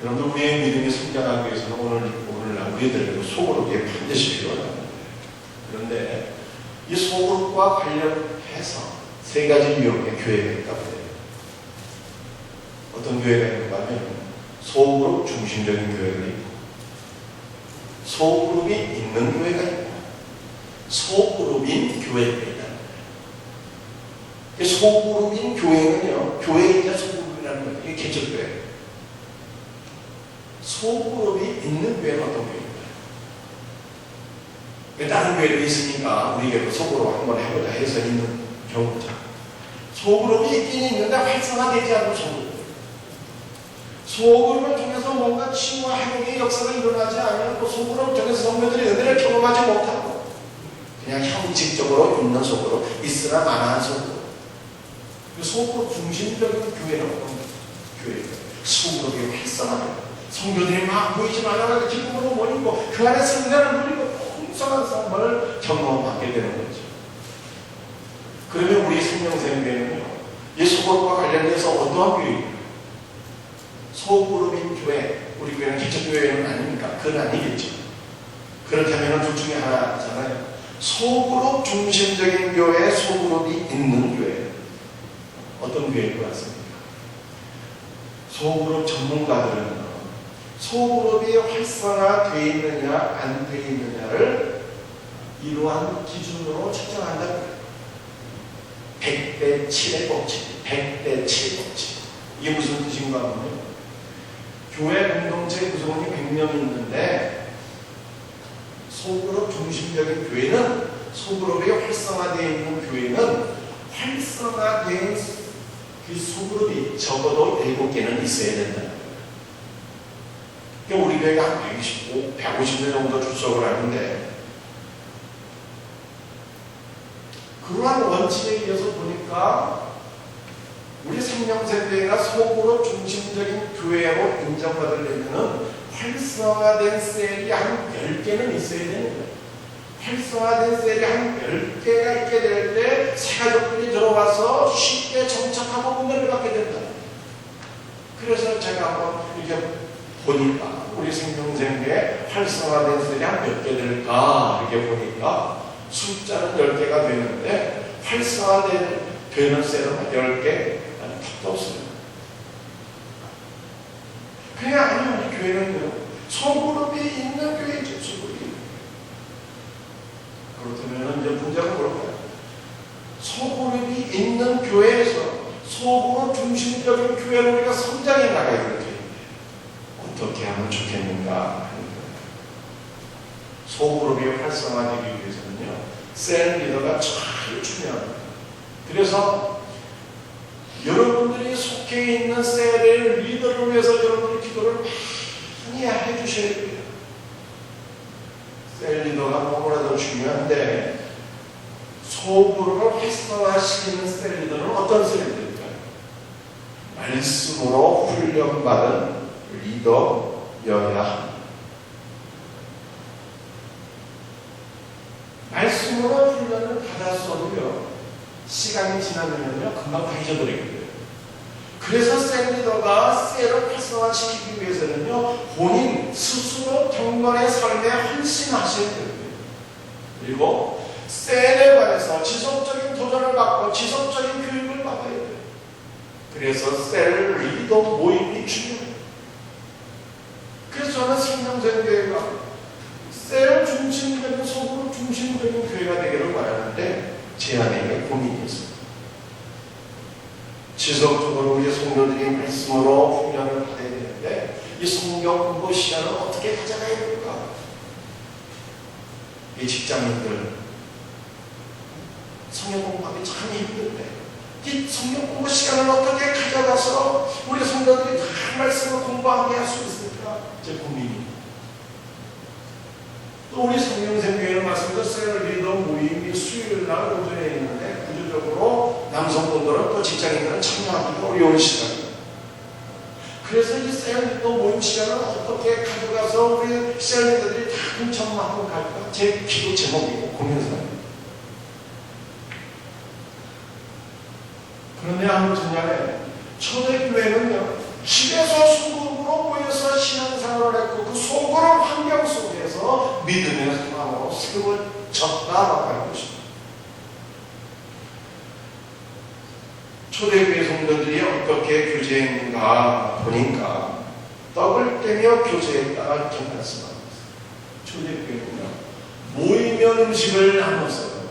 여러분, 우리의 믿음이 성장하기 위해서는 오늘날 우리들에게 소그룹이 반드시 필요합니다. 그런데 이 소그룹과 관련해서 세 가지 유형의 교회가 있다고 해요. 어떤 교회가 있는가 하면 소그룹 중심적인 교회가 있고, 소그룹이 있는 교회가 있고, 소그룹인 교회가 있다. 소그룹인 교회는요, 교회이자 소그룹이라는 거예요. 이게 개척교회. 소그룹이 있는 교회는 어떤 교회입니까? 다른 교회도 있으니까 우리가 소그룹 한번 해보자 해서 있는 경우죠. 소그룹이 있긴 있는데 활성화되지 않는 소그룹. 소그룹을 통해서 뭔가 치유와 행동의 역사가 일어나지 않으면 그 소그룹을 통해서 성도들이 은혜를 경험하지 못하고 그냥 형식적으로 있는 소그룹, 있으나 마나한 소그룹. 소그룹 중심적인 교회는 어떤 교회예요? 소그룹이 활성화돼요. 성도들이 막 모이지만 않아도 기쁨으로 모이고 그 안에서 은혜를 누리고 풍성한 삶을 경험하게 되는 거죠. 그러면 우리 생명생명은요, 이 소그룹과 관련해서 어떠한 교회입니까? 소그룹인 교회, 우리 교회는 개척교회는 아닙니까? 그건 아니겠죠. 그렇다면 둘 중에 하나잖아요. 소그룹 중심적인 교회, 소그룹이 있는 교회. 어떤 교회일 것 같습니까? 소그룹 전문가들은 소그룹이 활성화되어 있느냐 안 되어 있느냐를 이러한 기준으로 측정한다고 해요. 100대 7의 법칙, 100대 7의 법칙. 이게 무슨 뜻인가 하면요, 교회 공동체 구성원이 100명이 있는데 소그룹 중심적인 교회는, 소그룹이 활성화되어 있는 교회는 활성화된 그 소그룹이 적어도 7개는 있어야 된다. 그러니까 우리 교회가 한 150명 정도 출석을 하는데, 그러한 원칙에 의해서 보니까 우리 생명생명회가 소그룹 중심적인 교회로 인정받으려면 활성화된 셀이 한 10개는 있어야 되는 거예요. 활성화된 셀이 한 10개가 있게 될 때 새가족들이 들어와서 쉽게 정착하고 은혜를 받게 된다. 그래서 제가 한번 이렇게 보니까 우리 생명생명회 활성화된 셀이 한 몇 개 될까 이렇게 보니까 숫자는 10개가 되는데 활성화되는 셀은 10개 턱도 없어요. 그냥 아니면 우리 교회는요, 소그룹이 있는 교회죠. 소그룹이. 그렇다면 이제 문제가 뭘까요? 소그룹이 있는 교회에서 소그룹 중심적인 교회로 우리가 성장해 나가야 되는 교회인데 어떻게 하면 좋겠는가 하는 거예요. 소그룹이 활성화되기 위해서는요, 셀 리더가 잘 중요합니다. 그래서 여러분들이 속해 있는 셀의 리더를 위해서 여러분들이 기도를 많이 해주셔야 됩니다. 셀 리더가 너무나도 중요한데, 소그룹을 활성화시키는 셀 리더는 어떤 셀 리더일까요? 말씀으로 훈련받은 리더여야 합니다. 말씀으로 훈련을 받았어도요, 시간이 지나면요 금방 다 잊어버리거든요. 그래서 셀 리더가 셀을 활성화시키기 위해서는요, 본인 스스로 경건의 삶에 헌신하셔야 됩니다. 그리고 셀에 관해서 지속적인 도전을 받고 지속적인 교육을 받아야 돼요. 그래서 셀 리더 모임이 중요해요. 그래서 저는 생명생교회가 셀 중심적인, 소그룹 중심적인 교회가 되기를 바라는데 제 안에 고민이 있습니다. 지속적으로 우리 성도들이 말씀으로 훈련을 받아야 되는데 이 성경 공부 시간을 어떻게 가져가야 될까? 이 직장인들 성경 공부하기 참 힘든데 이 성경 공부 시간을 어떻게 가져가서 우리 성도들이 다 말씀을 공부하게 할 수 있을까? 제 고민입니다. 또 우리 생명생명회는 맞습니다. 셀 리더 모임이 수요일날 오전에 있는데 구조적으로 남성분들은 또 직장인들은 참여하기가 어려운 시간입니다. 그래서 이 셀 리더 모임 시간을 어떻게 가져가서 우리 셀 리더들이 다 동참하고 갈까? 제 기도 제목이고 고민사입니다. 그런데 아무튼 간에 초대교회는요, 집에서 소그룹으로 모여서 신앙생활을 했고 그 소그룹 환경 속에서 믿음의 소망으로 세워졌다라고 하는 것입니다. 초대교회 성도들이 어떻게 교제했는가 보니까 떡을 떼며 교제했다가 이렇게 말씀합니다. 초대교회는요, 모이면 음식을 나눴어요.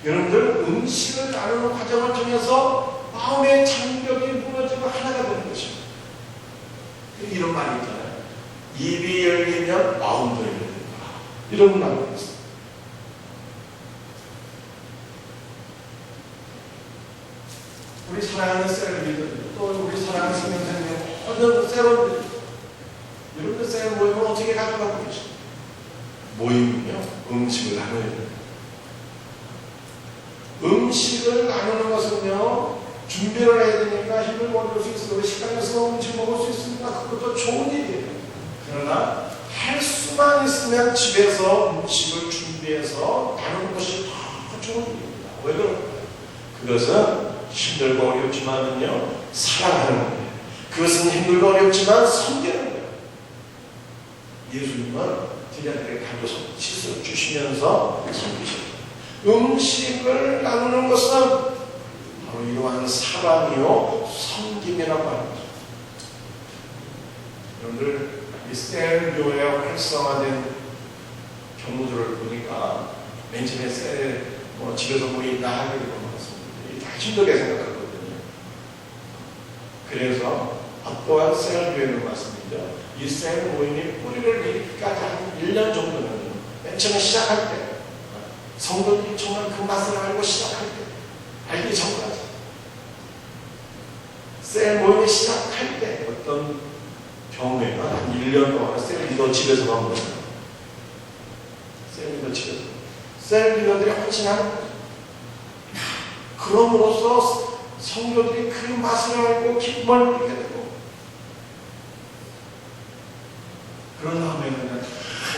여러분들 음식을 나누는 과정을 통해서 마음의 장벽이 무너지고 하나가 되는 것입니다. 이런 말이 있잖아요. 입이 열리면 마음도 열린다. 이런 말이 있습니다. 우리 사랑하는 셀리들, 또 우리 사랑하는 생명생명, 어떤 셀원들, 여러분들 셀 모임을 어떻게 가져가고 계십니까? 모임은요, 음식을 나눠야 됩니다. 음식을 나누는 것은요, 준비를 해야 되니까 힘을 얻을 수 있어요. 식당에서 음식 먹을 수 있으니까 그것도 좋은 일이에요. 그러나 할 수만 있으면 집에서 음식을 준비해서 나누는 것이 더 좋은 일입니다. 왜 그럴까요? 그것은 힘들고 어렵지만은요, 사랑하는 거예요. 그것은 힘들고 어렵지만 섬기는 거예요. 예수님은 제자들에게 가져서 씻어 주시면서 섬기셨어요. 음식을 나누는 것은 바로 이러한 사랑이요, 섬김이라고 하는 거죠. 여러분들, 이 셀교회 활성화된 경우들을 보니까 맨 처음에 집에서 모인다 하게 되는 것 같습니다. 다 힘들게 생각하거든요. 그래서 어떠한 셀교회는 맞습니다. 이 셀 모임이 뿌리를 내리기까지 한 1년 정도는 맨 처음에 시작할 때 성도들이 정말 그 맛을 알고 시작할 때, 알기 전까지 셀 모임이 시작할 때 어떤 경우에는 한 1년 동안 셀 리더 집에서만 모여요. 셀 리더 집에서. 셀 리더들이 헌신하는 거죠. 그럼으로써 성도들이 그 맛을 알고 기쁨을 느끼게 되고, 그런 다음에는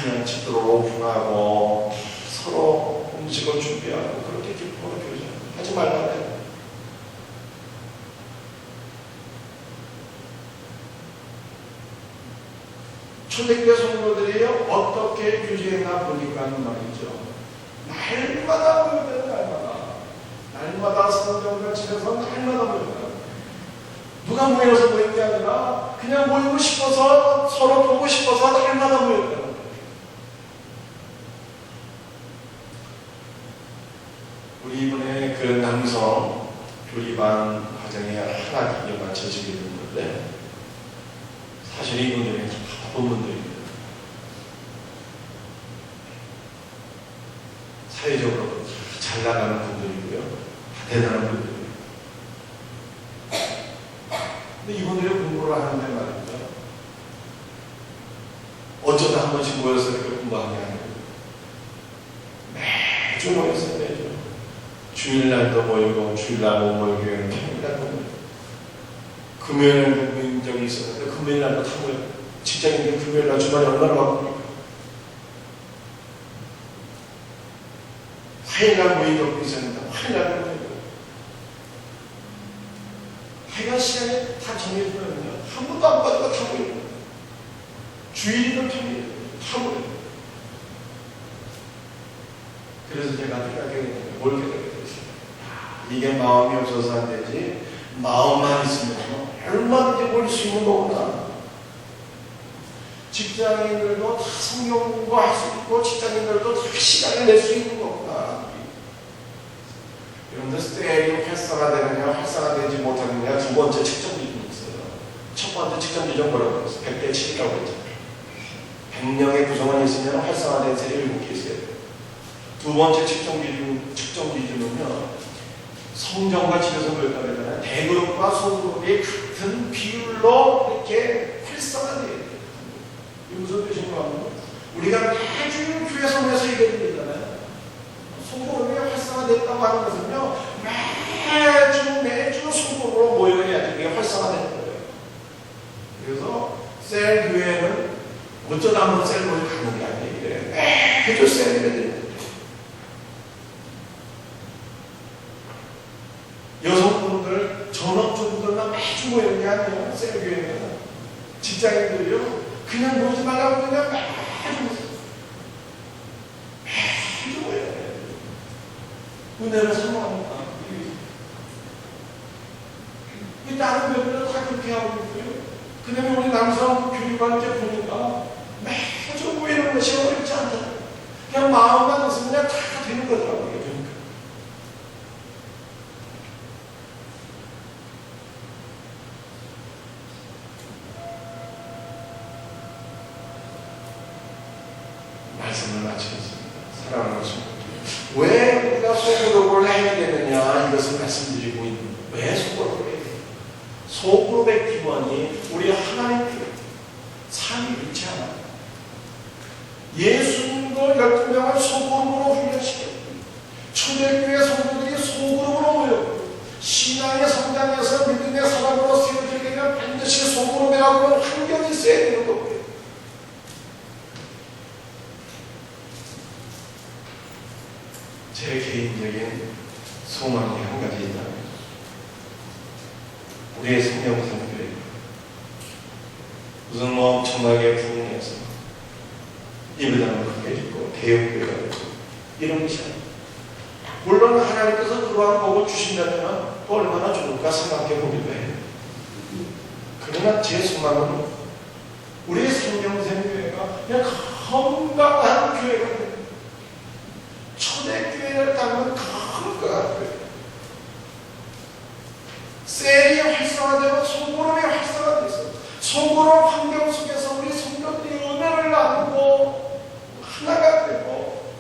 그냥 집들어 오픈하고 서로 음식을 준비하고 그렇게 기쁨을 느끼죠. 하지 말라고. 초대교회 성도들이 어떻게 규제했나 보니까는 말이죠. 날마다 모여요, 날마다. 날마다 성경과 집에서 날마다 모여요. 누가 모여서 모인 게 아니라 그냥 모이고 싶어서, 서로 보고 싶어서 날마다 모였다는 거예요. 우리 이번에 그 남성 교리반 과정에 하나 기념 맞춰지게 됐는데, 사실 이분들이 바쁜 분들입니다. 사회적으로 잘 나가는 분들이고요. 대단한 분들이에요. 근데 이분들이 공부를 하는데 말이죠. 어쩌다 한 번씩 모여서 이렇게 공부하는 게 아니고 매주 모여서 매주. 주일날도 모이고, 주일날 못 모이고, 평일날도 모이고. 금요일날 모인 적이 있었는데, 금요일날도 다 모여요. 직장인들 금요일날 주말에 얼마나 바쁩니까? 화요일날 모인 적도 있었는데, 화요일날 모이고. 하여간 시간이 다 정해지면요, 한 번도 안 빠지고 다 모이고. 주일이든 평일이든 다 모이고. 그래서 제가 생각하기에는 뭘 깨닫게 됐어요. 이게 마음이 없어서 안 되지, 마음만 있으면 얼마든지 모일 수 있는 거구나. 직장인들도 다 성경 공부할 수 있고, 직장인들도 다 시간을 낼 수 있는 거구나. 여러분들 셀이 활성화되느냐 활성화되지 못하느냐 두 번째 측정 기준이 있어요. 첫 번째 측정 기준 뭐라고 했어요? 100대 7이라고 했잖아요. 100명의 구성원이 있으면 활성화된 셀이 7개 있어요. 두 번째 측정 기준은요, 성전과 집에서 모였다면 대그룹과 소그룹이 같은 비율로 이렇게 활성화되어야 돼요. 이게 무슨 뜻인가 하면, 우리가 매주 교회에서 모여서 얘기해 드리잖아요. 소그룹이 활성화됐다고 하는 것은요, 매주 소그룹으로 모여야지 이게 활성화되는 거예요. 그래서 셀 교회는 어쩌다 한번 셀 모여 가는 게 아니에요. 매주 셀 교회들이. 여성분들, 전업주들만 매주 모이는 게 아니에요. 셀교회는. 직장인들이요, 그냥 모이지 말라고 그냥 매주 모여야 돼요. 은혜를 사모합니다. 이 다른 교회들은 다 그렇게 하고 있고요. 그 다음에 우리 남성 교육할 때 보니까 매주 모이는 것이 어렵지 않아요. 그냥 마음만 있으면 그냥 다 되는 거더라고요. 말씀을 마치겠습니다. 사랑하는 것입니다. 왜 우리가 소그룹을 해야 되느냐, 이것을 말씀드리고 있는 거예요. 왜 소그룹을 해야 돼요? 소그룹의 기원이 우리 하나님께 삼위일체 하나. 예수님도 12명을 소그룹으로 훈련시켰고, 초대교회 성도들이 환경하고 환경이 있어야 되는 거고요. 제 개인적인 소망이 한 가지 있다면 우리의 성령선교회 무슨 뭐 엄청나게 부흥해서 예배당을 크게 짓고 대형교회가 되고 이런 것이 아니에요. 물론 하나님께서 그러한 복을 주신다면 또 얼마나 좋을까 생각해 보기도 해요. 그러나 제 소망은 우리 성령선교회가 그냥 건강한 교회가 됩니다. 초대교회를 닮은 건강한 교회. 셀이 활성화되고 소그룹이 활성화돼서 소그룹 환경 속에서 우리 성도들이 은혜를 나누고 하나가 되고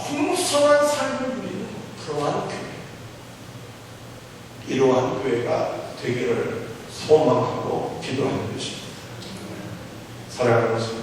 풍성한 삶을 누리는 그러한 교회, 이러한 교회가 되기를 소망하고 기도하는 것입니다. 사랑하는 성도